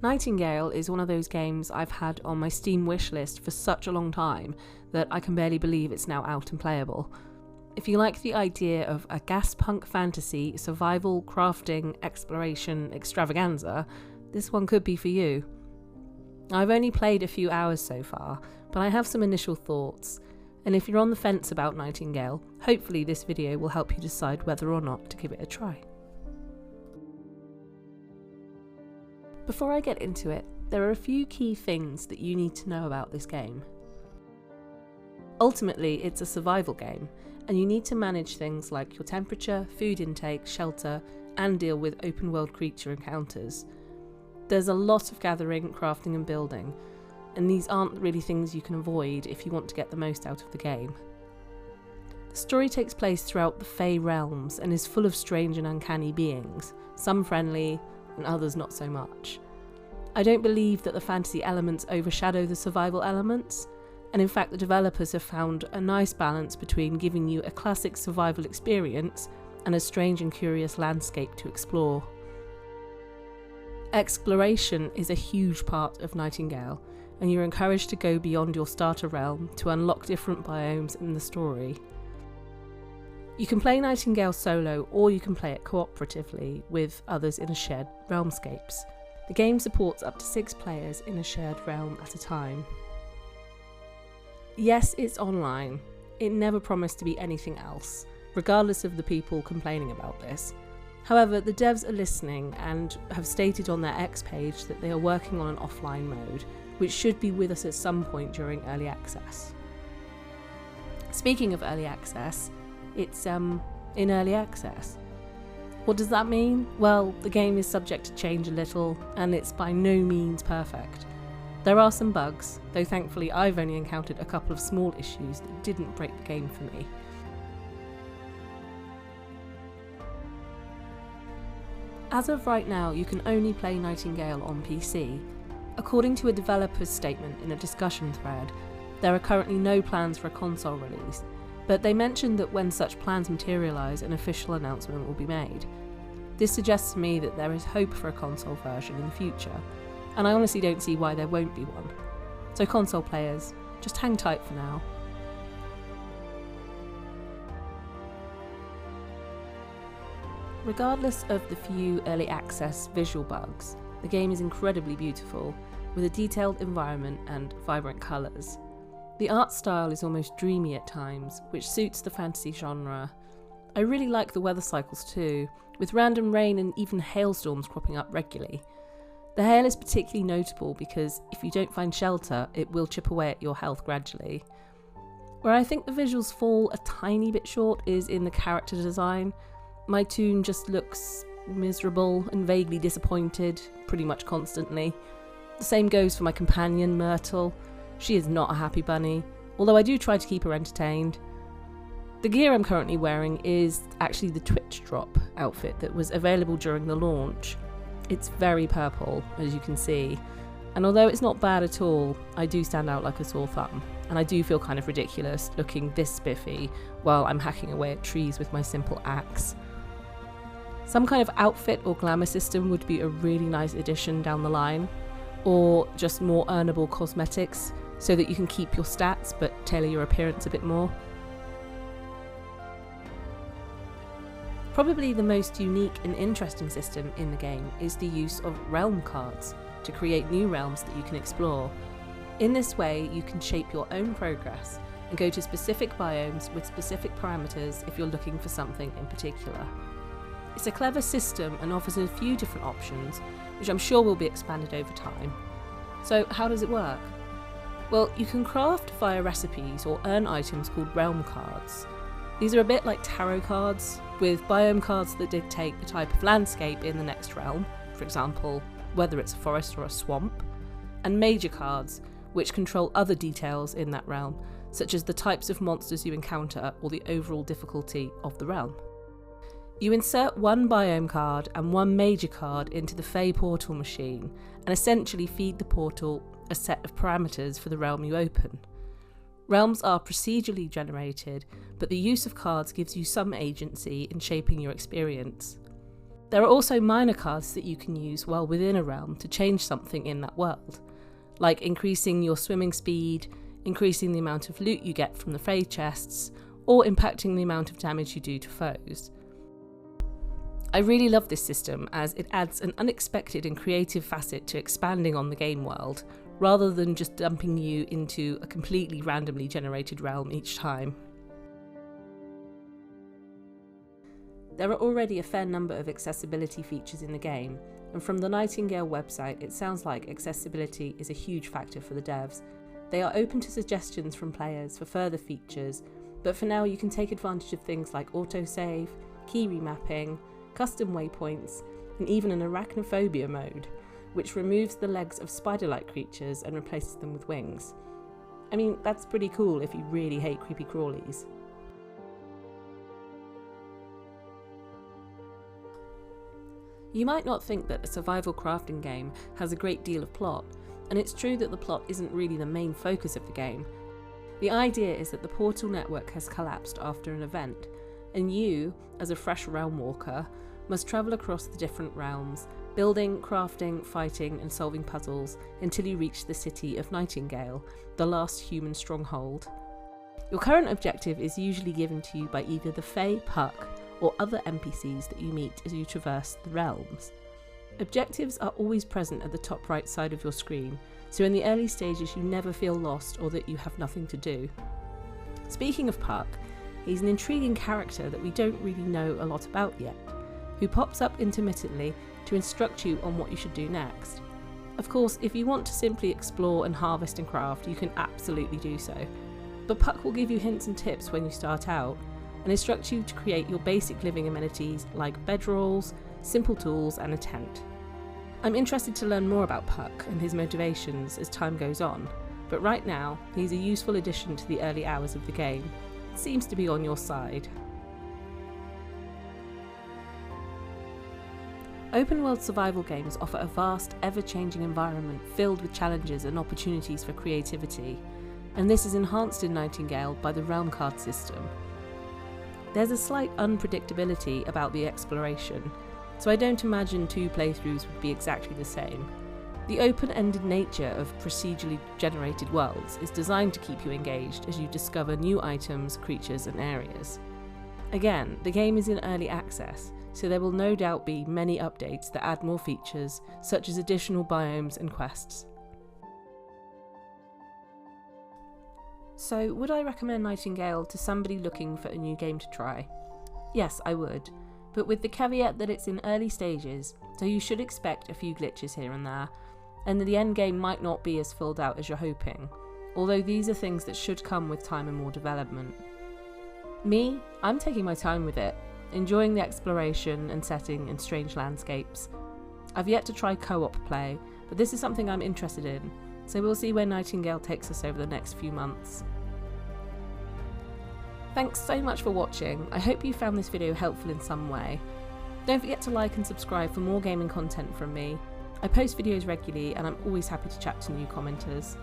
Nightingale is one of those games I've had on my Steam wishlist for such a long time that I can barely believe it's now out and playable. If you like the idea of a gas-punk fantasy, survival, crafting, exploration extravaganza, this one could be for you. I've only played a few hours so far, but I have some initial thoughts, and if you're on the fence about Nightingale, hopefully this video will help you decide whether or not to give it a try. Before I get into it, there are a few key things that you need to know about this game. Ultimately, it's a survival game, and you need to manage things like your temperature, food intake, shelter, and deal with open world creature encounters. There's a lot of gathering, crafting and building, and these aren't really things you can avoid if you want to get the most out of the game. The story takes place throughout the Fey realms and is full of strange and uncanny beings, some friendly and others not so much. I don't believe that the fantasy elements overshadow the survival elements, and in fact the developers have found a nice balance between giving you a classic survival experience and a strange and curious landscape to explore. Exploration is a huge part of Nightingale, and you're encouraged to go beyond your starter realm to unlock different biomes in the story. You can play Nightingale solo, or you can play it cooperatively with others in a shared realmscapes. The game supports up to 6 players in a shared realm at a time. Yes, it's online. It never promised to be anything else, regardless of the people complaining about this. However, the devs are listening and have stated on their X page that they are working on an offline mode, which should be with us at some point during early access. Speaking of early access, it's in early access. What does that mean? Well, the game is subject to change a little, and it's by no means perfect. There are some bugs, though thankfully I've only encountered a couple of small issues that didn't break the game for me. As of right now, you can only play Nightingale on PC. According to a developer's statement in a discussion thread, there are currently no plans for a console release, but they mentioned that when such plans materialise, an official announcement will be made. This suggests to me that there is hope for a console version in the future, and I honestly don't see why there won't be one. So console players, just hang tight for now. Regardless of the few early access visual bugs, the game is incredibly beautiful, with a detailed environment and vibrant colours. The art style is almost dreamy at times, which suits the fantasy genre. I really like the weather cycles too, with random rain and even hailstorms cropping up regularly. The hail is particularly notable because if you don't find shelter, it will chip away at your health gradually. Where I think the visuals fall a tiny bit short is in the character design. My toon just looks miserable and vaguely disappointed, pretty much constantly. The same goes for my companion, Myrtle. She is not a happy bunny, although I do try to keep her entertained. The gear I'm currently wearing is actually the Twitch Drop outfit that was available during the launch. It's very purple, as you can see, and although it's not bad at all, I do stand out like a sore thumb, and I do feel kind of ridiculous looking this spiffy while I'm hacking away at trees with my simple axe. Some kind of outfit or glamour system would be a really nice addition down the line, or just more earnable cosmetics so that you can keep your stats but tailor your appearance a bit more. Probably the most unique and interesting system in the game is the use of realm cards to create new realms that you can explore. In this way, you can shape your own progress and go to specific biomes with specific parameters if you're looking for something in particular. It's a clever system and offers a few different options, which I'm sure will be expanded over time. So how does it work? Well, you can craft via recipes or earn items called realm cards. These are a bit like tarot cards, with biome cards that dictate the type of landscape in the next realm, for example, whether it's a forest or a swamp, and major cards, which control other details in that realm, such as the types of monsters you encounter or the overall difficulty of the realm. You insert one biome card and one major card into the Fey portal machine, and essentially feed the portal a set of parameters for the realm you open. Realms are procedurally generated, but the use of cards gives you some agency in shaping your experience. There are also minor cards that you can use while within a realm to change something in that world, like increasing your swimming speed, increasing the amount of loot you get from the trade chests, or impacting the amount of damage you do to foes. I really love this system as it adds an unexpected and creative facet to expanding on the game world, rather than just dumping you into a completely randomly generated realm each time. There are already a fair number of accessibility features in the game, and from the Nightingale website it sounds like accessibility is a huge factor for the devs. They are open to suggestions from players for further features, but for now you can take advantage of things like autosave, key remapping, custom waypoints, and even an arachnophobia mode, which removes the legs of spider-like creatures and replaces them with wings. I mean, that's pretty cool if you really hate creepy crawlies. You might not think that a survival crafting game has a great deal of plot, and it's true that the plot isn't really the main focus of the game. The idea is that the portal network has collapsed after an event, and you, as a fresh realm walker, must travel across the different realms, building, crafting, fighting and solving puzzles until you reach the city of Nightingale, the last human stronghold. Your current objective is usually given to you by either the Fae, Puck, or other NPCs that you meet as you traverse the realms. Objectives are always present at the top right side of your screen, so in the early stages you never feel lost or that you have nothing to do. Speaking of Puck, he's an intriguing character that we don't really know a lot about yet, who pops up intermittently to instruct you on what you should do next. Of course, if you want to simply explore and harvest and craft, you can absolutely do so, but Puck will give you hints and tips when you start out, and instruct you to create your basic living amenities like bedrolls, simple tools and a tent. I'm interested to learn more about Puck and his motivations as time goes on, but right now he's a useful addition to the early hours of the game. It seems to be on your side. Open world survival games offer a vast, ever-changing environment filled with challenges and opportunities for creativity, and this is enhanced in Nightingale by the realm card system. There's a slight unpredictability about the exploration, so I don't imagine 2 playthroughs would be exactly the same. The open-ended nature of procedurally generated worlds is designed to keep you engaged as you discover new items, creatures and areas. Again, the game is in early access, so there will no doubt be many updates that add more features, such as additional biomes and quests. So, would I recommend Nightingale to somebody looking for a new game to try? Yes, I would, but with the caveat that it's in early stages, so you should expect a few glitches here and there, and the end game might not be as filled out as you're hoping, although these are things that should come with time and more development. Me, I'm taking my time with it, enjoying the exploration and setting in strange landscapes. I've yet to try co-op play, but this is something I'm interested in, so we'll see where Nightingale takes us over the next few months. Thanks so much for watching. I hope you found this video helpful in some way. Don't forget to like and subscribe for more gaming content from me. I post videos regularly and I'm always happy to chat to new commenters.